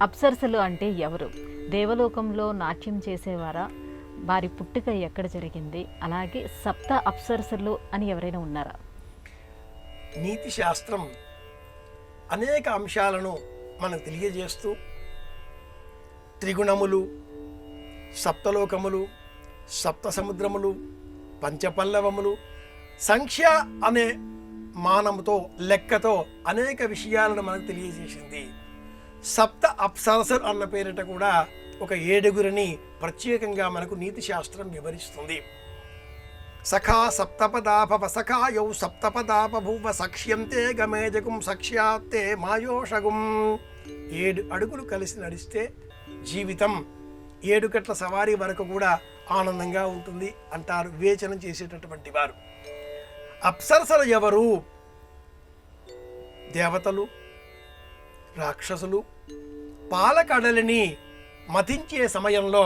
అప్సరసలు అంటే ఎవరు? దేవలోకంలో నాట్యం చేసేవారా? వారి పుట్టుక ఎక్కడ జరిగింది? అలాగే సప్త అప్సరసలు అని ఎవరైనా ఉన్నారా? నీతి శాస్త్రం అనేక అంశాలను మనకు తెలియజేస్తూ త్రిగుణములు, సప్తలోకములు, సప్త సముద్రములు, పంచపల్లవములు, సంఖ్య అనే మానముతో లెక్కతో అనేక విషయాలను మనకు తెలియజేసింది. సప్త అప్సరసలు అన్న పేరిట కూడా ఒక 7గురిని ప్రత్యేకంగా మనకు నీతి శాస్త్రం వివరిస్తుంది. సఖా సప్తపదాభవ సఖాయౌ సప్తపదాపభూవ సఖ్యంతే గమేజగుం సఖ్యాత్తే మాయోషగుం. 7 అడుగులు కలిసి నడిస్తే జీవితం 7 గంటల సవారీ వరకు కూడా ఆనందంగా ఉంటుంది అంటారు వివేచనం చేసేటటువంటి వారు. అప్సరసలు ఎవరు? దేవతలు, రాక్షసులు పాలకడలిని మతించే సమయంలో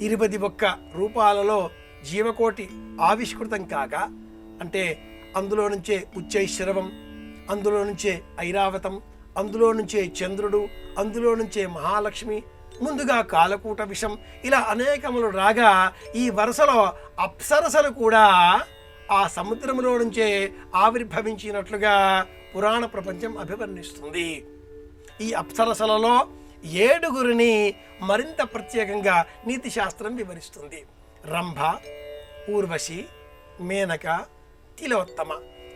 21 రూపాలలో జీవకోటి ఆవిష్కృతం కాగా, అంటే అందులో నుంచే ఉచ్చైశ్రవం, అందులో నుంచే ఐరావతం, అందులో నుంచే చంద్రుడు, అందులో నుంచే మహాలక్ష్మి, ముందుగా కాలకూట విషం, ఇలా అనేకములు రాగా ఈ వరుసలో అప్సరసలు కూడా ఆ సముద్రంలో నుంచే ఆవిర్భవించినట్లుగా పురాణ ప్రపంచం అభివర్ణిస్తుంది. ఈ అప్సరసలలో 7గురిని మరింత ప్రత్యేకంగా నీతి శాస్త్రం వివరిస్తుంది. రంభ, ఊర్వశి, మేనక, తిలోత్తమ.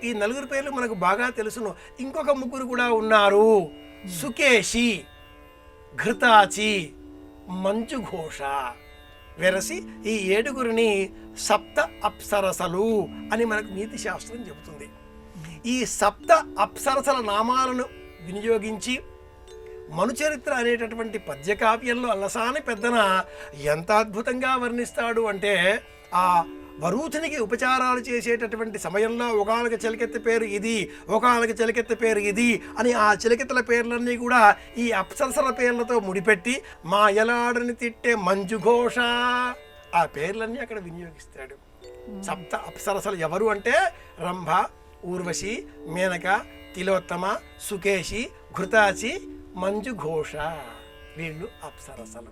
ఈ 4 పేర్లు మనకు బాగా తెలుసును. ఇంకొక 3 కూడా ఉన్నారు. సుకేశి, ఘృతాచి, మంచుఘోష. వెరసి ఈ 7గురిని సప్త అప్సరసలు అని మనకు నీతి శాస్త్రం చెబుతుంది. ఈ సప్త అప్సరసల నామాలను వినియోగించి మనుచరిత్ర అనేటటువంటి పద్యకావ్యంలో అల్లసాని పెద్దన ఎంత అద్భుతంగా వర్ణిస్తాడు అంటే, ఆ వరూథునికి ఉపచారాలు చేసేటటువంటి సమయంలో ఒకానొక చిలకెత్త పేరు ఇది, ఒకానొక చిలకెత్త పేరు ఇది అని ఆ చిలకెత్తల పేర్లన్నీ కూడా ఈ అప్సరసల పేర్లతో ముడిపెట్టి మా ఎలాడని తిట్టే మంజుఘోష ఆ పేర్లన్నీ అక్కడ వినియోగిస్తాడు. సప్త అప్సరసలు ఎవరు అంటే రంభ, ఊర్వశి, మేనక, తిలోత్తమ, సుకేశి, ఘృతాచి, మంజుఘోష. వీళ్ళు అప్సరసలు.